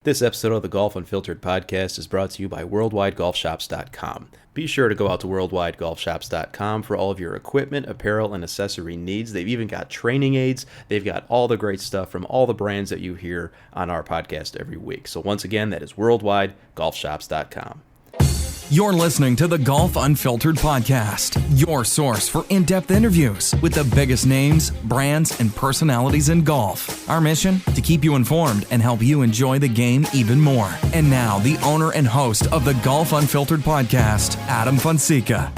This episode of the Golf Unfiltered podcast is brought to you by WorldwideGolfShops.com. Be sure to go out to WorldwideGolfShops.com for all of your equipment, apparel, and accessory needs. They've even got training aids. They've got all the great stuff from all the brands that you hear on our podcast every week. So once again, that is WorldwideGolfShops.com. You're listening to the Golf Unfiltered podcast, your source for in-depth interviews with the biggest names, brands, and personalities in golf. Our mission? To keep you informed and help you enjoy the game even more. And now, the owner and host of the Golf Unfiltered podcast, Adam Fonseca.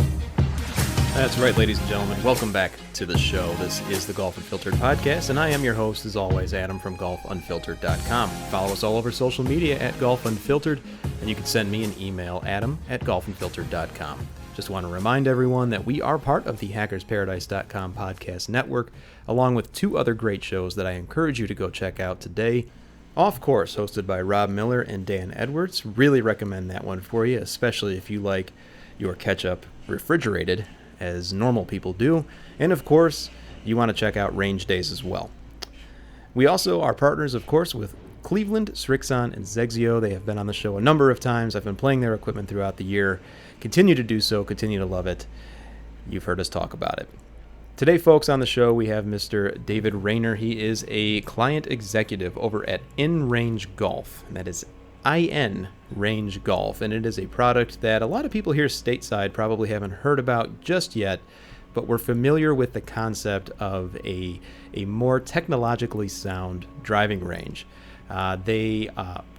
That's right, ladies and gentlemen. Welcome back to the show. This is the Golf Unfiltered podcast, and I am your host, as always, Adam from GolfUnfiltered.com. Follow us all over social media at Golf Unfiltered, and you can send me an email, adam@golfunfiltered.com. Just want to remind everyone that we are part of the HackersParadise.com podcast network, along with two other great shows that I encourage you to go check out today. Off Course, hosted by Rob Miller and Dan Edwards. Really recommend that one for you, especially if you like your ketchup refrigerated, as normal people do. And of course, you want to check out Range Days as well. We also are partners, of course, with Cleveland, Srixon, and Zexio. They have been on the show a number of times. I've been playing their equipment throughout the year. Continue to do so. Continue to love it. You've heard us talk about it. Today, folks, on the show, we have Mr. David Raynor. He is a client executive over at InRange Golf. And that is InRange Golf, and it is a product that a lot of people here stateside probably haven't heard about just yet, but we're familiar with the concept of a more technologically sound driving range. They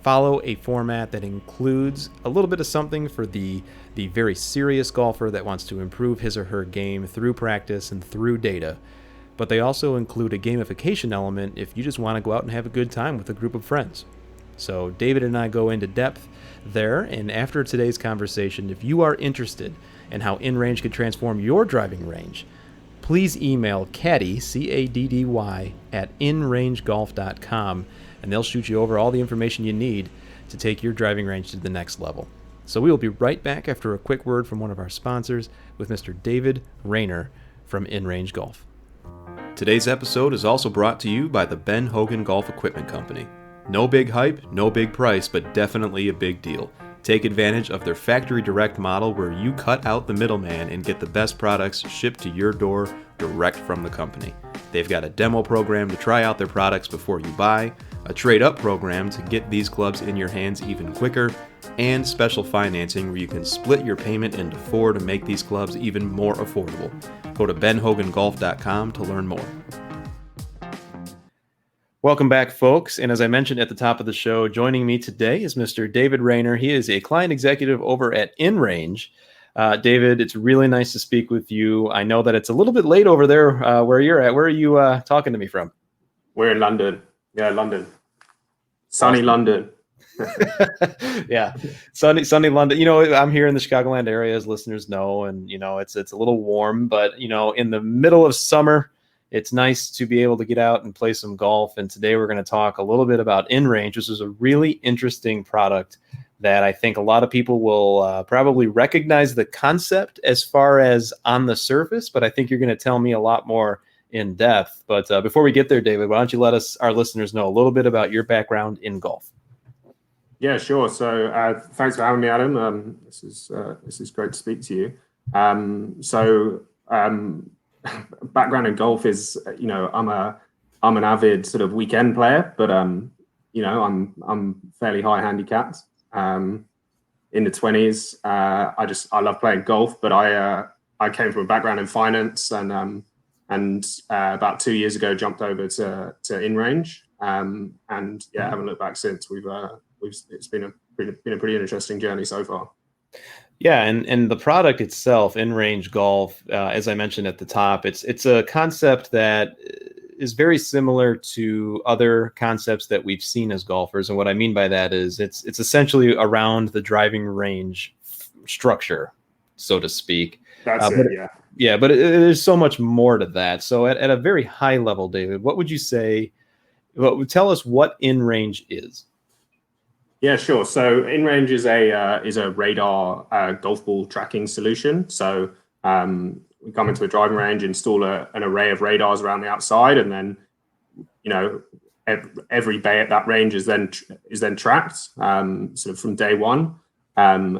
follow a format that includes a little bit of something for the very serious golfer that wants to improve his or her game through practice and through data, but they also include a gamification element if you just want to go out and have a good time with a group of friends. So David and I go into depth there, and after today's conversation, if you are interested in how InRange could transform your driving range, please email Caddy, C-A-D-D-Y, at inrangegolf.com, and they'll shoot you over all the information you need to take your driving range to the next level. So we will be right back after a quick word from one of our sponsors with Mr. David Raynor from InRange Golf. Today's episode is also brought to you by the Ben Hogan Golf Equipment Company. No big hype, no big price, but definitely a big deal. Take advantage of their factory direct model where you cut out the middleman and get the best products shipped to your door direct from the company. They've got a demo program to try out their products before you buy, a trade-up program to get these clubs in your hands even quicker, and special financing where you can split your payment into 4 to make these clubs even more affordable. Go to benhogangolf.com to learn more. Welcome back, folks. And as I mentioned at the top of the show, joining me today is Mr. David Raynor. He is a client executive over at InRange. David, it's really nice to speak with you. I know that it's a little bit late over there where you're at. Where are you talking to me from? We're in London. Yeah, London. Sunny London. Yeah, sunny London. You know, I'm here in the Chicagoland area, as listeners know, and you know it's a little warm, but you know, in the middle of summer, it's nice to be able to get out and play some golf. And today we're going to talk a little bit about InRange, which is a really interesting product that I think a lot of people will probably recognize the concept as far as on the surface, but I think you're going to tell me a lot more in depth. But before we get there, David, why don't you let our listeners know a little bit about your background in golf? Yeah, sure. So thanks for having me, Adam. This is great to speak to you. Background in golf is, you know, I'm an avid sort of weekend player, but you know, I'm fairly high handicapped. In the 20s, I love playing golf, but I came from a background in finance, and about 2 years ago jumped over to InRange, and yeah, haven't looked back since. It's been a pretty interesting journey so far. Yeah, and the product itself, InRange Golf, as I mentioned at the top, it's a concept that is very similar to other concepts that we've seen as golfers. And what I mean by that is it's essentially around the driving range structure, so to speak. That's it, yeah. Yeah, but there's so much more to that. So at a very high level, David, what would you say? Tell us what InRange is. Yeah, sure. So InRange is a radar golf ball tracking solution. So we come into a driving range, install an array of radars around the outside, and then, you know, every bay at that range is then tracked sort of from day one, and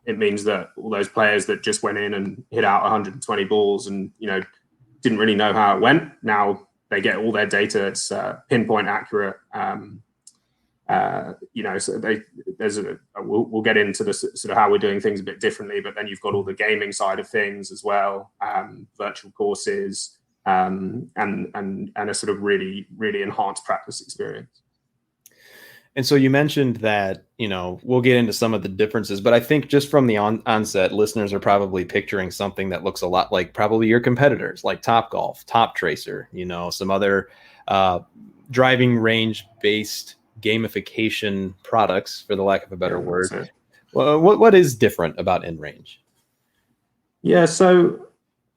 it means that all those players that just went in and hit out 120 balls and didn't really know how it went, now they get all their data. It's pinpoint accurate. So we'll get into the sort of how we're doing things a bit differently, but then you've got all the gaming side of things as well, virtual courses, and a sort of really, really enhanced practice experience. And so you mentioned that, we'll get into some of the differences, but I think just from the onset, listeners are probably picturing something that looks a lot like probably your competitors, like Topgolf, Top Tracer, some other driving range-based gamification products, for the lack of a better word. Well, what is different about InRange? Yeah, so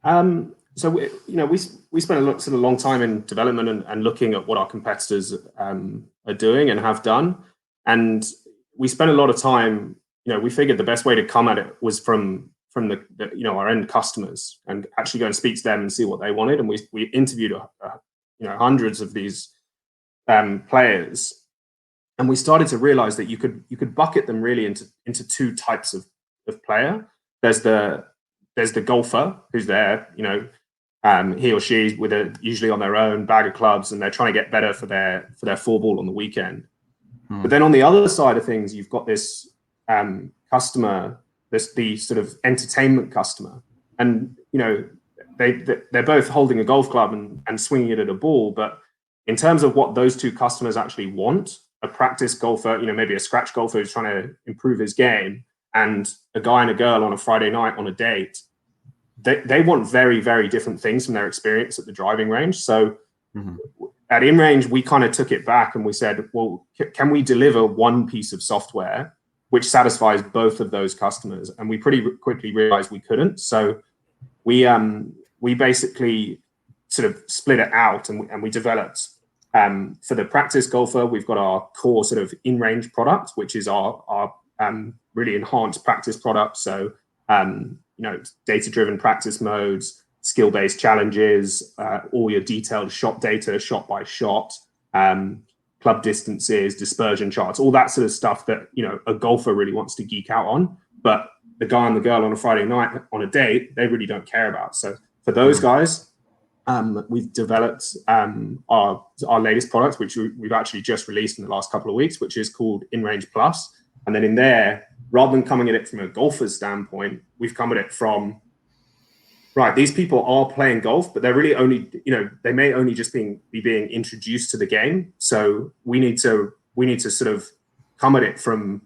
we spent a long time in development and looking at what our competitors are doing and have done, and we spent a lot of time. We figured the best way to come at it was from the our end customers, and actually go and speak to them and see what they wanted. And we interviewed hundreds of these players. And we started to realize that you could bucket them really into two types of player. There's the golfer who's there, he or she usually on their own bag of clubs, and they're trying to get better for their 4-ball on the weekend. But then on the other side of things, you've got this customer, the sort of entertainment customer, and they're both holding a golf club and swinging it at a ball. But in terms of what those two customers actually want, a practice golfer, maybe a scratch golfer who's trying to improve his game, and a guy and a girl on a Friday night on a date, they want very, very different things from their experience at the driving range. So at InRange, we kind of took it back and we said, well, can we deliver one piece of software which satisfies both of those customers? And we pretty quickly realized we couldn't. So we basically sort of split it out, and we developed for the practice golfer, we've got our core sort of InRange product, which is our really enhanced practice product. So, data-driven practice modes, skill-based challenges, all your detailed shot data, shot by shot, club distances, dispersion charts, all that sort of stuff that, a golfer really wants to geek out on. But the guy and the girl on a Friday night on a date, they really don't care about. So for those guys, we've developed our latest product, which we've actually just released in the last couple of weeks, which is called InRange Plus. And then in there, rather than coming at it from a golfer's standpoint, we've come at it from, right, these people are playing golf, but they're really only, they may only just be being introduced to the game. So we need to sort of come at it from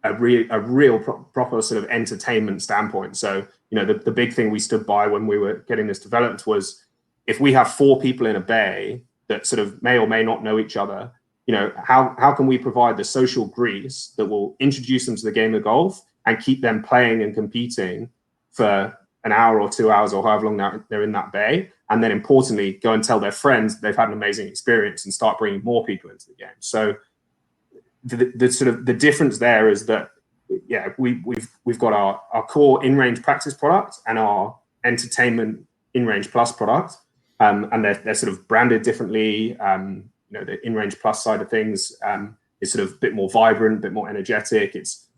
a real proper sort of entertainment standpoint. So, the big thing we stood by when we were getting this developed was, if we have 4 people in a bay that sort of may or may not know each other, how can we provide the social grease that will introduce them to the game of golf and keep them playing and competing for an hour or 2 hours or however long they're in that bay, and then importantly go and tell their friends they've had an amazing experience and start bringing more people into the game. So the sort of the difference there is that we've got our core InRange practice product and our entertainment InRange Plus product, and they're sort of branded differently. The InRange Plus side of things is sort of a bit more vibrant, a bit more energetic. It's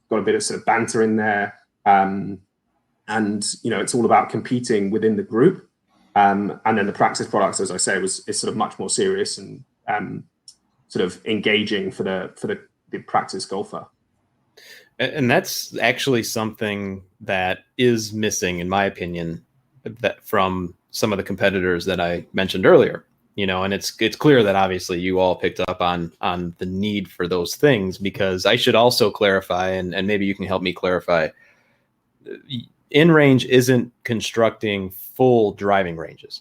got a bit of sort of banter in there, and it's all about competing within the group. And then the practice products, as I say, is sort of much more serious and sort of engaging for the practice golfer. And that's actually something that is missing, in my opinion, that from some of the competitors that I mentioned earlier. And it's clear that obviously you all picked up on the need for those things, because I should also clarify, and maybe you can help me clarify, InRange isn't constructing full driving ranges,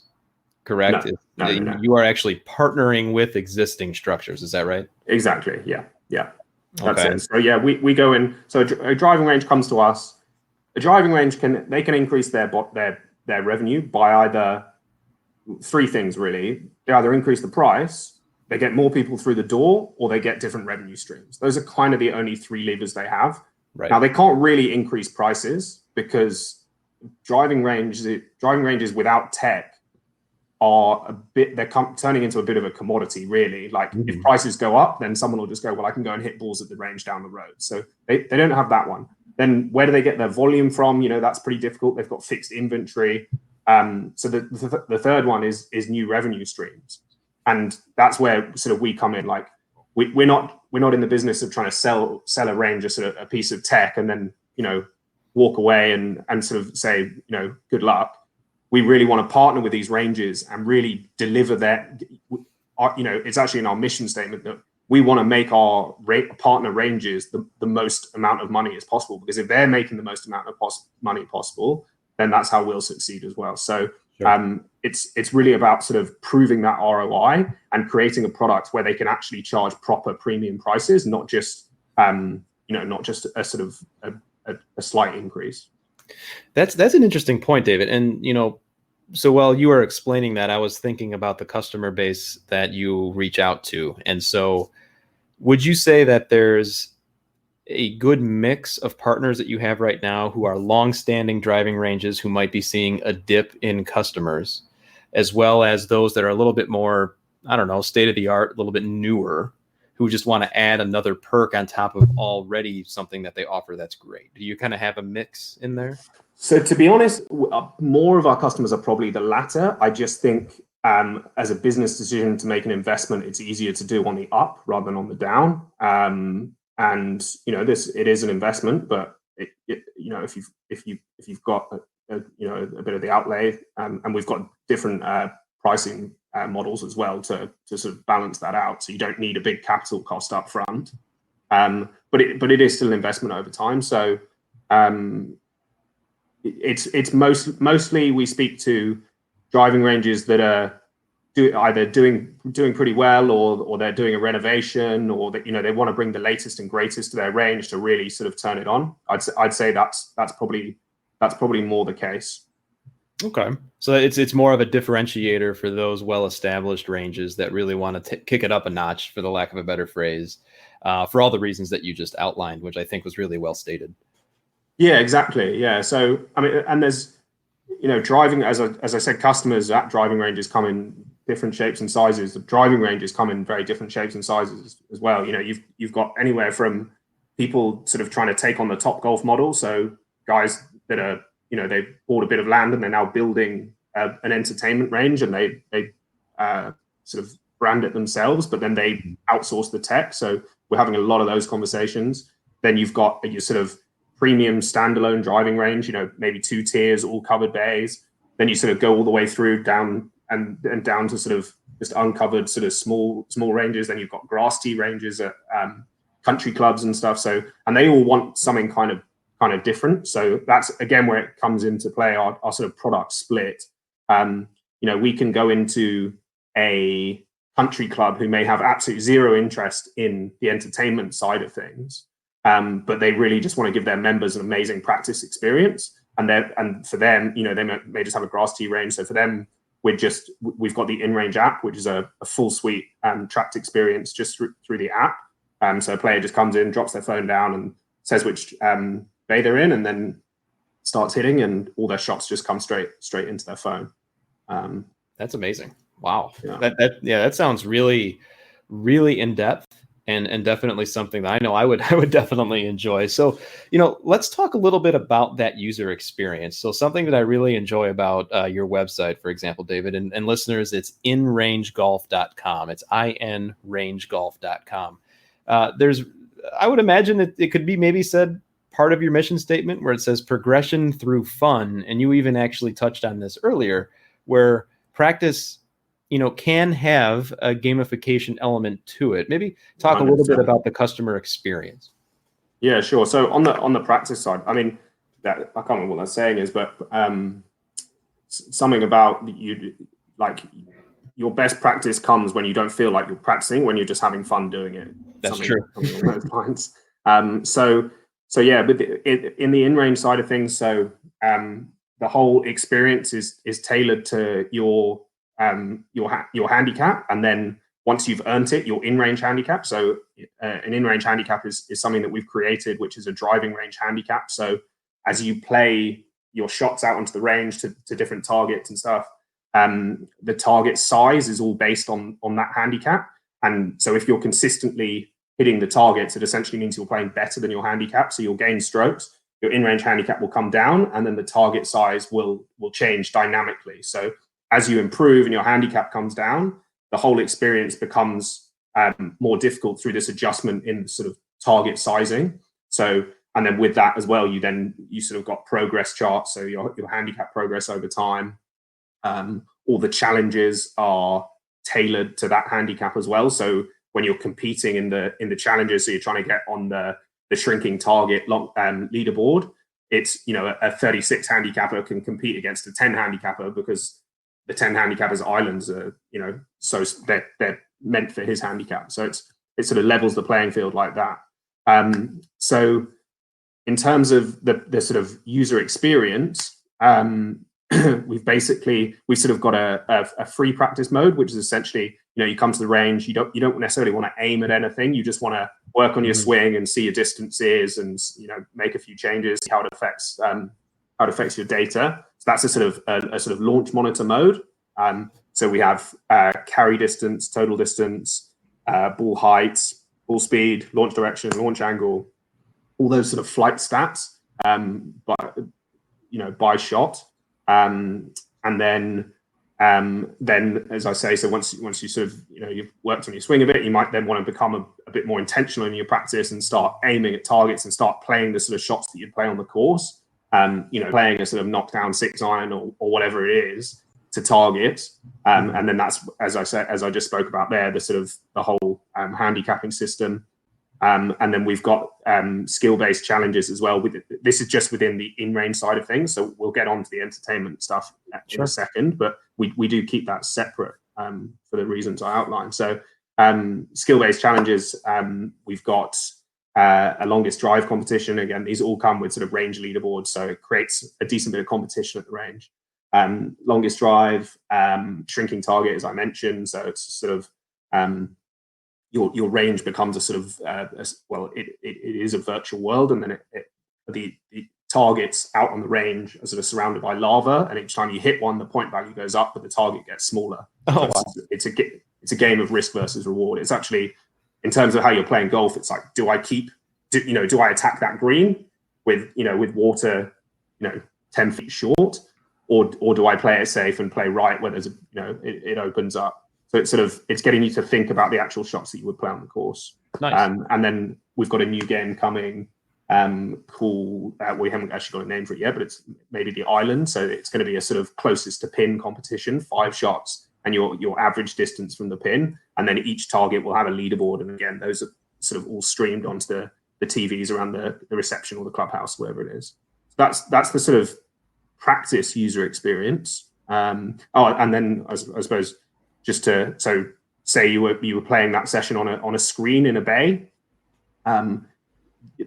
correct? No. You are actually partnering with existing structures. Is that right? Exactly. Yeah. That's it. So yeah, we go in. So a driving range comes to us. A driving range can increase their revenue by either 3 things really. They either increase the price, they get more people through the door, or they get different revenue streams. Those are kind of the only 3 levers they have. Right. Now they can't really increase prices because driving ranges without tech they're turning into a bit of a commodity, really. Like if prices go up, then someone will just go, well, I can go and hit balls at the range down the road. So they don't have that one. Then where do they get their volume from? That's pretty difficult. They've got fixed inventory. So the third one is new revenue streams. And that's where sort of we come in. Like we're not in the business of trying to sell a range, or sort of a piece of tech and then, walk away and sort of say, good luck. We really want to partner with these ranges and really deliver that. It's actually in our mission statement that we want to make our partner ranges the most amount of money as possible, because if they're making the most amount of money possible, then that's how we'll succeed as well. So sure. It's really about sort of proving that ROI and creating a product where they can actually charge proper premium prices, not just not just a sort of a slight increase. That's an interesting point, David. And so while you were explaining that, I was thinking about the customer base that you reach out to. And so would you say that there's a good mix of partners that you have right now who are long-standing driving ranges who might be seeing a dip in customers, as well as those that are a little bit more, state-of-the-art, a little bit newer, who just want to add another perk on top of already something that they offer that's great? Do you kind of have a mix in there? So to be honest, more of our customers are probably the latter. I just think as a business decision to make an investment, it's easier to do on the up rather than on the down. And it is an investment, but if you've got a bit of the outlay, and we've got different pricing models as well to sort of balance that out, so you don't need a big capital cost up front. But it is still an investment over time. So it's mostly we speak to driving ranges that are either doing pretty well, or they're doing a renovation, or that they want to bring the latest and greatest to their range to really sort of turn it on. I'd say that's probably more the case. Okay, so it's more of a differentiator for those well-established ranges that really want to kick it up a notch, for the lack of a better phrase, for all the reasons that you just outlined, which I think was really well stated. Yeah, exactly. Yeah. So, I mean, and there's, driving, as I said, customers at driving ranges come in different shapes and sizes. The driving ranges come in very different shapes and sizes as well. You've got anywhere from people sort of trying to take on the top golf model. So guys that are, they bought a bit of land and they're now building an entertainment range, and they sort of brand it themselves, but then they outsource the tech. So we're having a lot of those conversations. Then you've got your sort of premium standalone driving range, maybe 2 tiers, all covered bays. Then you sort of go all the way through down and down to sort of just uncovered sort of small ranges. Then you've got grass tee ranges at country clubs and stuff. So, and they all want something kind of different. So that's again where it comes into play, our sort of product split. We can go into a country club who may have absolutely zero interest in the entertainment side of things. But they really just want to give their members an amazing practice experience. And for them, they may just have a grass tee range. So for them, we've got the InRange app, which is a full suite tracked experience just through the app. So a player just comes in, drops their phone down, and says which bay they're in, and then starts hitting, and all their shots just come straight into their phone. That's amazing. Wow. Yeah. That sounds really, really in depth. And definitely something that I know I would definitely enjoy. So, let's talk a little bit about that user experience. So something that I really enjoy about your website, for example, David, and listeners, it's InRangeGolf.com. It's InRangeGolf.com. I would imagine that it could be maybe said part of your mission statement where it says progression through fun. And you even actually touched on this earlier, where practice can have a gamification element to it. Maybe talk 100%. A little bit about the customer experience. Yeah, sure. So on the practice side, I mean, that I can't remember what that saying is, but something about you, like your best practice comes when you don't feel like you're practicing, when you're just having fun doing it. That's true. Something along those lines. So yeah, but in the InRange side of things, so the whole experience is tailored to your handicap, and then once you've earned it, your InRange handicap. So an InRange handicap is something that we've created, which is a driving range handicap. So as you play your shots out onto the range to different targets and stuff, the target size is all based on that handicap. And so if you're consistently hitting the targets, it essentially means you're playing better than your handicap. So you'll gain strokes, your in-range handicap will come down, and then the target size will change dynamically. So as you improve and your handicap comes down, the whole experience becomes more difficult through this adjustment in sort of target sizing. So, and then with that as well, you sort of got progress charts. So your handicap progress over time. All the challenges are tailored to that handicap as well. So when you're competing in the challenges, so you're trying to get on the shrinking target leaderboard, it's, you know, a 36 handicapper can compete against a 10 handicapper because the 10 handicappers islands are, you know, so they're meant for his handicap. So it sort of levels the playing field like that. So in terms of the sort of user experience, we've sort of got a free practice mode, which is essentially, you know, you come to the range, you don't necessarily want to aim at anything, you just want to work on your swing and see your distances and, you know, make a few changes, see how it affects your data. So that's a sort of launch monitor mode. So we have carry distance, total distance, ball height, ball speed, launch direction, launch angle, all those sort of flight stats, by shot. And then as I say, so once you sort of, you know, you've worked on your swing a bit, you might then want to become a bit more intentional in your practice and start aiming at targets and start playing the sort of shots that you'd play on the course. You know, playing a sort of knockdown 6-iron or whatever it is to target. And then that's, as I just spoke about there, the whole handicapping system. And then we've got skill-based challenges as well. This is just within the in-range side of things, so we'll get on to the entertainment stuff in a second, but we do keep that separate for the reasons I outlined. So skill-based challenges, we've got a longest drive competition. Again, these all come with sort of range leaderboards, so it creates a decent bit of competition at the range. Longest drive, shrinking target, as I mentioned, so it's sort of your range becomes a sort of it is a virtual world, and then the targets out on the range are sort of surrounded by lava, and each time you hit one, the point value goes up, but the target gets smaller. Oh, wow. It's a game of risk versus reward. It's actually, in terms of how you're playing golf, it's like, do I attack that green with water, 10 feet short, or do I play it safe and play right where there's it opens up. So it's getting you to think about the actual shots that you would play on the course. Nice. And then we've got a new game coming called, we haven't actually got a name for it yet, but it's maybe the Island. So it's going to be a sort of closest to pin competition, 5 shots and your average distance from the pin. And then each target will have a leaderboard. And again, those are sort of all streamed onto the TVs around the reception or the clubhouse, wherever it is. That's the sort of practice user experience. And then I suppose, so say you were playing that session on a screen in a bay.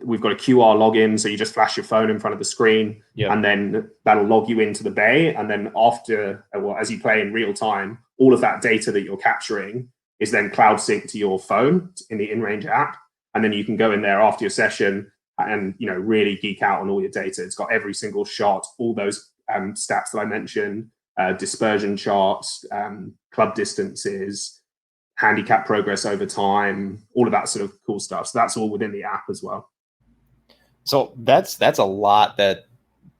We've got a QR login, so you just flash your phone in front of the screen, and then that'll log you into the bay. And then as you play in real time, all of that data that you're capturing is then cloud synced to your phone in the InRange app, and then you can go in there after your session and really geek out on all your data. It's got every single shot, all those stats that I mentioned. Dispersion charts, club distances, handicap progress over time, all of that sort of cool stuff. So that's all within the app as well. So that's a lot that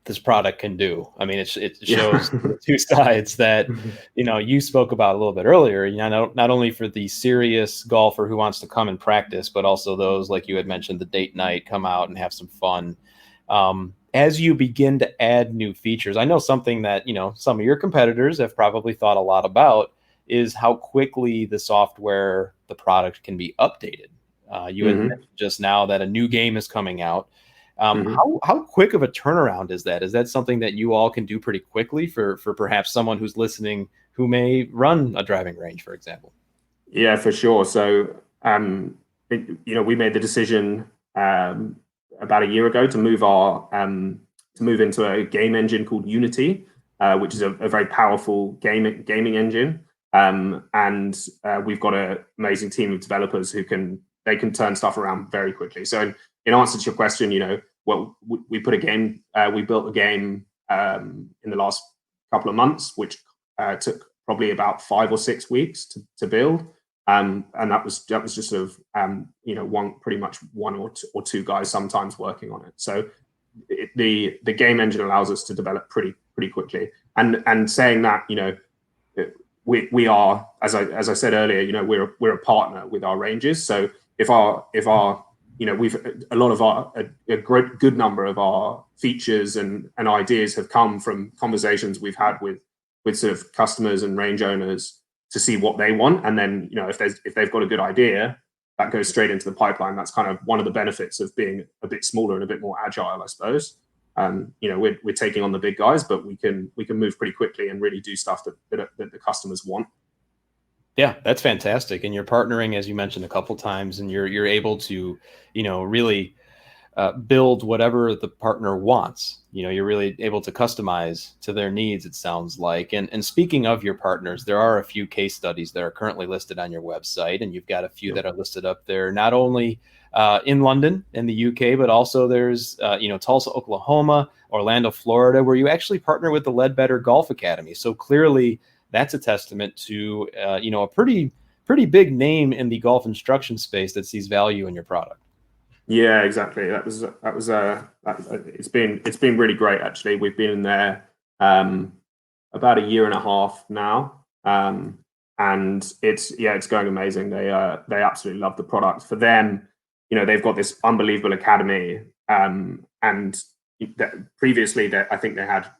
this product can do. I mean, it shows the two sides that you spoke about a little bit earlier. Not only for the serious golfer who wants to come and practice, but also those, like you had mentioned, the date night, come out and have some fun. As you begin to add new features, I know something that, some of your competitors have probably thought a lot about is how quickly the software, the product can be updated. You had mentioned just now that a new game is coming out. How quick of a turnaround is that? Is that something that you all can do pretty quickly for perhaps someone who's listening who may run a driving range, for example? Yeah, for sure. So, we made the decision about a year ago to move into a game engine called Unity, which is a very powerful gaming engine. And we've got an amazing team of developers who can turn stuff around very quickly. So in answer to your question, we built a game in the last couple of months, which took probably about 5 or 6 weeks to build. And that was just sort of pretty much one or two guys sometimes working on it. So the game engine allows us to develop pretty quickly. And saying that, we are, as I said earlier, we're a partner with our ranges. So if our we've a lot of a good number of our features and ideas have come from conversations we've had with sort of customers and range owners to see what they want, and then if they've got a good idea, that goes straight into the pipeline. That's kind of one of the benefits of being a bit smaller and a bit more agile, I suppose. We're taking on the big guys, but we can move pretty quickly and really do stuff that the customers want. Yeah, that's fantastic. And you're partnering, as you mentioned a couple times, and you're able to, really build whatever the partner wants. You're really able to customize to their needs, it sounds like. And speaking of your partners, there are a few case studies that are currently listed on your website, and you've got a few that are listed up there, not only in London in the UK, but also there's, Tulsa, Oklahoma, Orlando, Florida, where you actually partner with the Ledbetter Golf Academy. So clearly that's a testament to, a pretty big name in the golf instruction space that sees value in your product. Yeah, exactly. It's been really great, actually. We've been in there about a year and a half now, and it's going amazing. They absolutely love the product. For them, they've got this unbelievable academy, and previously I think they had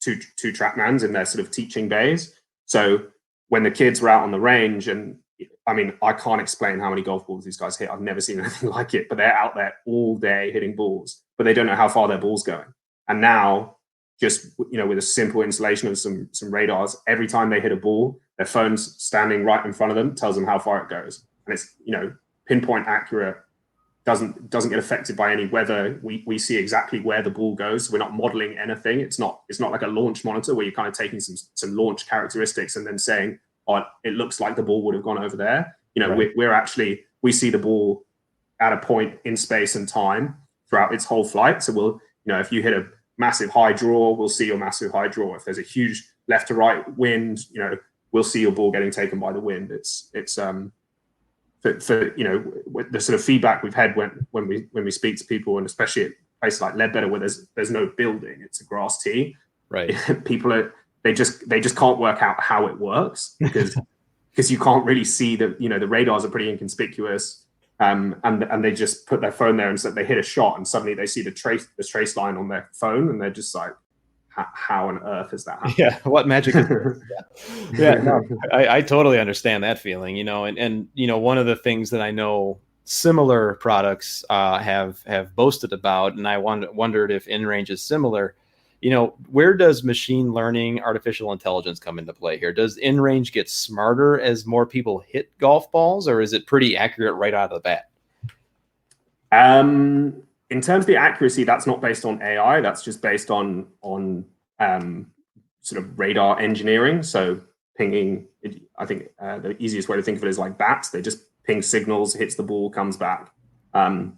two trackmans in their sort of teaching bays. So when the kids were out on the range, and I mean, I can't explain how many golf balls these guys hit. I've never seen anything like it, but they're out there all day hitting balls, but they don't know how far their ball's going. And now, just with a simple installation of some radars, every time they hit a ball, their phone's standing right in front of them, tells them how far it goes, and it's pinpoint accurate. Doesn't get affected by any weather. We see exactly where the ball goes. We're not modeling anything. It's not like a launch monitor where you're kind of taking some launch characteristics and then saying, oh, it looks like the ball would have gone over there. Right. We see the ball at a point in space and time throughout its whole flight. So we'll, if you hit a massive high draw, we'll see your massive high draw. If there's a huge left to right wind, we'll see your ball getting taken by the wind. It's for the sort of feedback we've had when we speak to people, and especially at places like Ledbetter where there's no building, it's a grass tee. Right. People they just can't work out how it works because you can't really see the radars are pretty inconspicuous, and they just put their phone there and so they hit a shot and suddenly they see the trace line on their phone and they're just like, how on earth is that happening? Yeah, what magic is that? Yeah, no, I totally understand that feeling, and one of the things that I know similar products have boasted about, and I wondered if InRange is similar. Where does machine learning, artificial intelligence come into play here? Does InRange get smarter as more people hit golf balls, or is it pretty accurate right out of the bat? In terms of the accuracy, that's not based on AI. That's just based on sort of radar engineering. So pinging, I think the easiest way to think of it is like bats. They just ping signals, hits the ball, comes back. In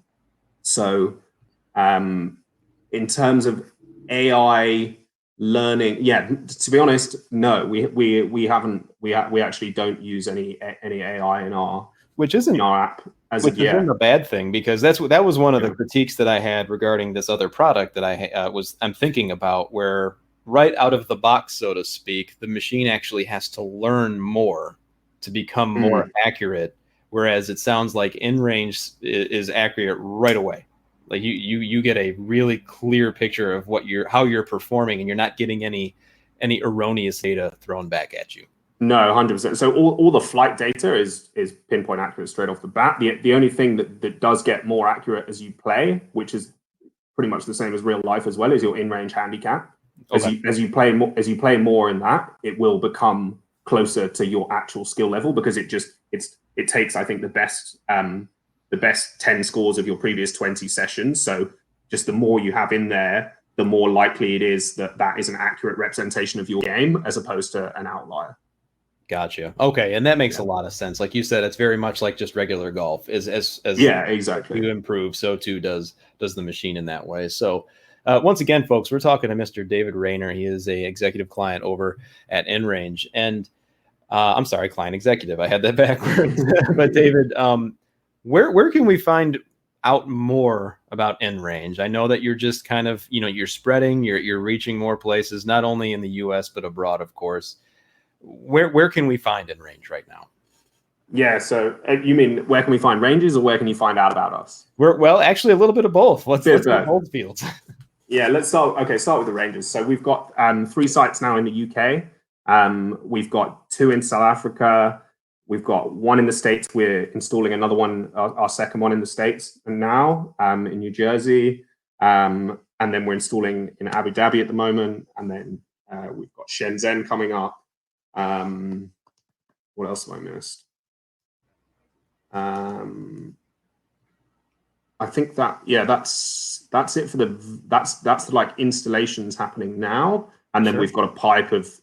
terms of AI learning, to be honest, no, we haven't. We actually don't use any AI in our app. Which isn't a bad thing, because that was one of the critiques that I had regarding this other product that I'm thinking about, where right out of the box, so to speak, the machine actually has to learn more to become more accurate, whereas it sounds like InRange is accurate right away. Like you get a really clear picture of how you're performing, and you're not getting any erroneous data thrown back at you. No, 100%. So all the flight data is pinpoint accurate straight off the bat. The only thing that does get more accurate as you play, which is pretty much the same as real life as well, is your in-range handicap. Okay. As you play more in that, it will become closer to your actual skill level, because it takes, I think, the best 10 scores of your previous 20 sessions. So just the more you have in there, the more likely it is that is an accurate representation of your game as opposed to an outlier. Gotcha. Okay, and that makes a lot of sense. Like you said, it's very much like just regular golf. As exactly. You improve, so too does the machine in that way. So Once again, folks, we're talking to Mr. David Raynor. He is a executive client over at InRange, and I'm sorry, client executive. I had that backwards. But David, where can we find out more about InRange? I know that you're just kind of, you're spreading, you're reaching more places, not only in the U.S. but abroad, of course. Where can we find InRange right now? Yeah, so you mean where can we find ranges, or where can you find out about us? Well, actually, a little bit of both. Let's get both fields. Yeah, let's start with the ranges. So we've got 3 sites now in the UK. We've got 2 in South Africa. We've got 1 in the States. We're installing another one, our second one in the States now, in New Jersey. And then we're installing in Abu Dhabi at the moment. And then we've got Shenzhen coming up. What else have I missed? I think that's it for that's the like installations happening now, and then we've got a pipe of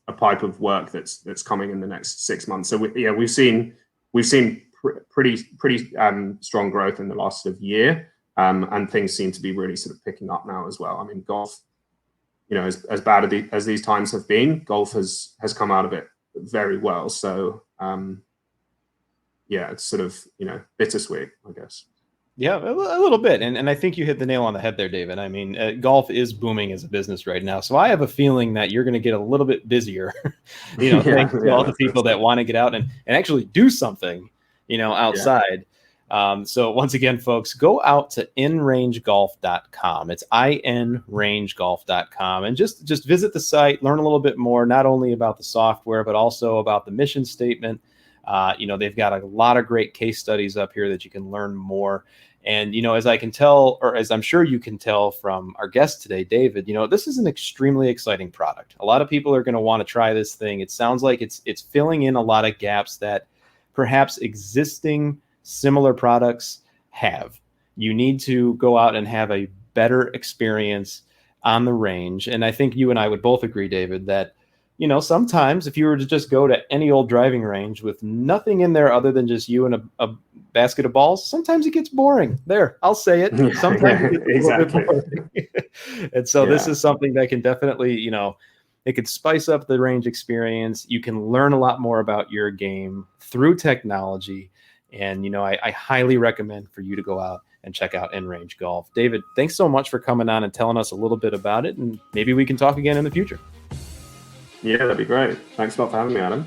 work that's coming in the next 6 months. So we've seen pretty strong growth in the last sort of year, and things seem to be really sort of picking up now as well. I mean, golf, as bad as these times have been, golf has come out of it very well. So it's sort of bittersweet, I guess. Yeah, a little bit. And I think you hit the nail on the head there, David. I mean, golf is booming as a business right now. So I have a feeling that you're going to get a little bit busier, thanks to all the people that want to get out and actually do something, outside. Yeah. So once again, folks, go out to InRangeGolf.com. It's InRangeGolf.com. And just visit the site, learn a little bit more, not only about the software, but also about the mission statement. They've got a lot of great case studies up here that you can learn more. And, as I can tell, or as I'm sure you can tell from our guest today, David, this is an extremely exciting product. A lot of people are going to want to try this thing. It sounds like it's filling in a lot of gaps that perhaps existing similar products have. You need to go out and have a better experience on the range. And I think you and I would both agree, David, that sometimes if you were to just go to any old driving range with nothing in there other than just you and a basket of balls, sometimes it gets boring. There, I'll say it. Sometimes it gets a little bit boring. And so this is something that can definitely, it could spice up the range experience. You can learn a lot more about your game through technology. And, I highly recommend for you to go out and check out InRange Golf. David, thanks so much for coming on and telling us a little bit about it. And maybe we can talk again in the future. Yeah, that'd be great. Thanks a lot for having me, Adam.